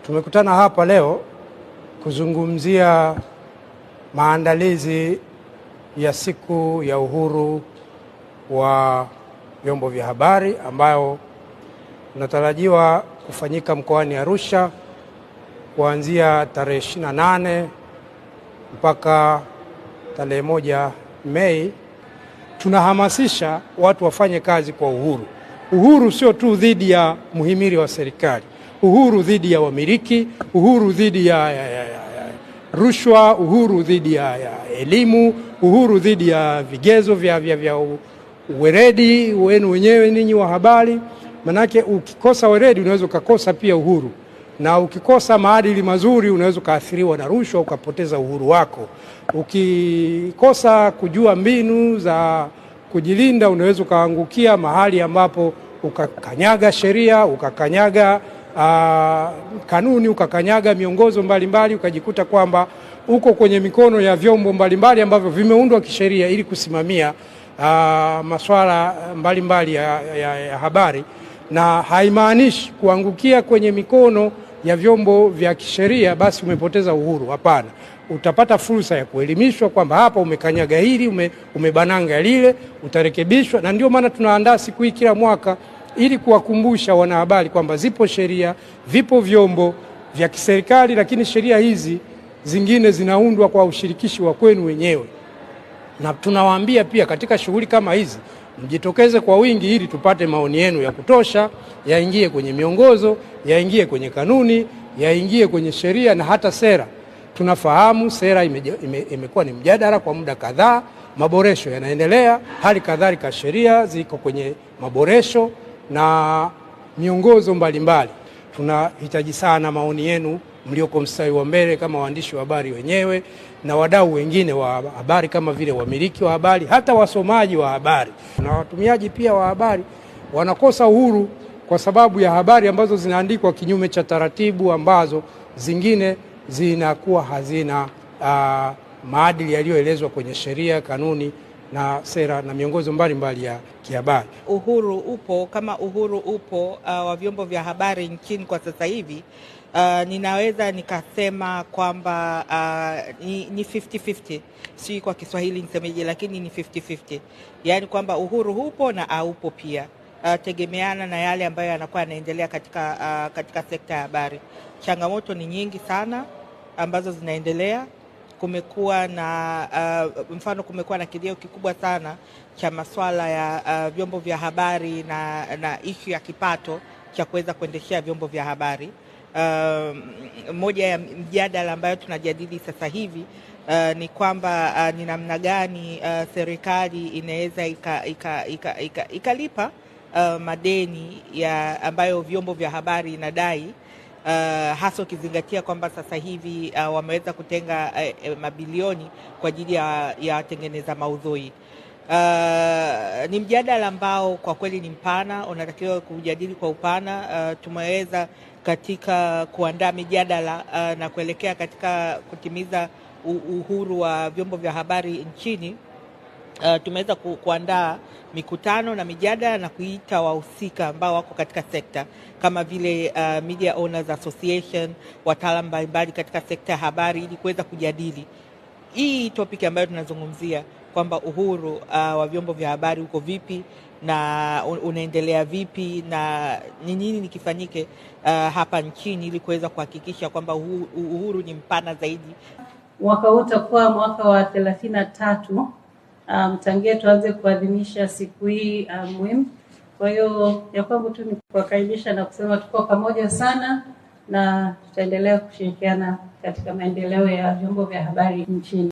Tumekutana hapa leo kuzungumzia maandalizi ya siku ya uhuru wa vyombo vya habari ambayo unatarajiwa kufanyika mkoani Arusha kuanzia tarehe 28 mpaka tarehe 1 Mei. Tunahamasisha watu wafanye kazi kwa uhuru. Uhuru sio tu dhidi ya muhimili wa serikali, uhuru dhidi ya wamiliki, uhuru dhidi ya rushwa, uhuru dhidi ya elimu, uhuru dhidi ya vigezo vya uweredi wenu wenyewe ninyi wa habari. Manake ukikosa weredi unaweza ukakosa pia uhuru, na ukikosa maadili mazuri unaweza ukaathiriwa na rushwa ukapoteza uhuru wako. Ukikosa kujua mbinu za kujilinda unaweza ukaangukia mahali ambapo ukakanyaga sheria, ukakanyaga kanuni, ukakanyaga miongozo mbalimbali, ukajikuta kwamba uko kwenye mikono ya vyombo mbalimbali ambavyo vimeundwa kisheria ili kusimamia masuala mbalimbali ya habari. Na haimaanishi kuangukia kwenye mikono ya vyombo vya kisheria basi umepoteza uhuru. Hapana, utapata fursa ya kuelimishwa kwamba hapa umekanyaga hili, umebananga lile, utarekebishwa. Na ndio maana tunaandaa siku hii kila mwaka ili kuwakumbusha wanahabari kwamba zipo sheria, vipo vyombo vya kiserikali, lakini sheria hizi zingine zinaundwa kwa ushirikishi wa kwenu wenyewe. Na tunawaambia pia katika shughuli kama hizi mjitokeze kwa wingi ili tupate maoni yenu ya kutosha, yaingie kwenye miongozo, yaingie kwenye kanuni, yaingie kwenye sheria na hata sera. Tunafahamu sera imekuwa ni mjadala kwa muda kadhaa, maboresho yanaendelea, hali kadhalika sheria ziko kwenye maboresho na miongozo mbalimbali. Tunahitaji sana maoni yenu mlioko mstari wa mbele kama waandishi wa habari wenyewe na wadau wengine wa habari kama vile wamiliki wa habari, hata wasomaji wa habari na watumiaji pia wa habari. Wanakosa uhuru kwa sababu ya habari ambazo zinaandikwa kinyume cha taratibu, ambazo zingine zinakuwa hazina maadili yaliyoelezwa kwenye sheria, kanuni na sera na miongozo mbalimbali ya kihabari. Uhuru upo, kama uhuru upo wa vyombo vya habari nchini kwa sasa hivi, ninaweza nikasema kwamba ni 50-50. Si kwa Kiswahili nisemeje, lakini ni 50-50. Yaani kwamba uhuru upo na haupo pia. Tegemeana na yale ambayo yanakuwa yanaendelea katika sekta ya habari. Changamoto ni nyingi sana ambazo zinaendelea. Kumekuwa na kumekuwa na kilio kikubwa sana cha masuala ya vyombo vya habari na ishu ya kipato cha kuweza kuendeshea vyombo vya habari. Moja ya mjadala ambayo tunajadili sasa hivi ni kwamba ni namna gani serikali inaweza ikalipa madeni ambayo vyombo vya habari inadai, hasa ukizingatia kwamba sasa hivi wameweza kutenga mabilioni kwa ajili ya tengeneza maudhui. Ni mjadala ambao kwa kweli ni mpana, unatakiwa kujadili kwa upana. Tumeweza katika kuandaa mijadala na kuelekea katika kutimiza uhuru wa vyombo vya habari nchini. Tumeweza kuandaa mikutano na mijadala na kuita wahusika ambao wako katika sekta kama vile Media Owners Association, wataalamu mbalimbali katika sekta ya habari, ili kuweza kujadili hii topic ambayo tunazungumzia kwamba uhuru wa vyombo vya habari uko vipi na unaendelea vipi na ni nini nikifanyike hapa nchini ili kuweza kuhakikisha kwamba uhuru ni mpana zaidi. Mwaka huu utakuwa mwaka wa 33 tangia tuanze kuadhimisha siku hii muhimu. Kwa hiyo ya kwangu tu ni kuwakaribisha na kusema tuko pamoja sana na tutaendelea kushirikiana katika maendeleo ya vyombo vya habari nchini.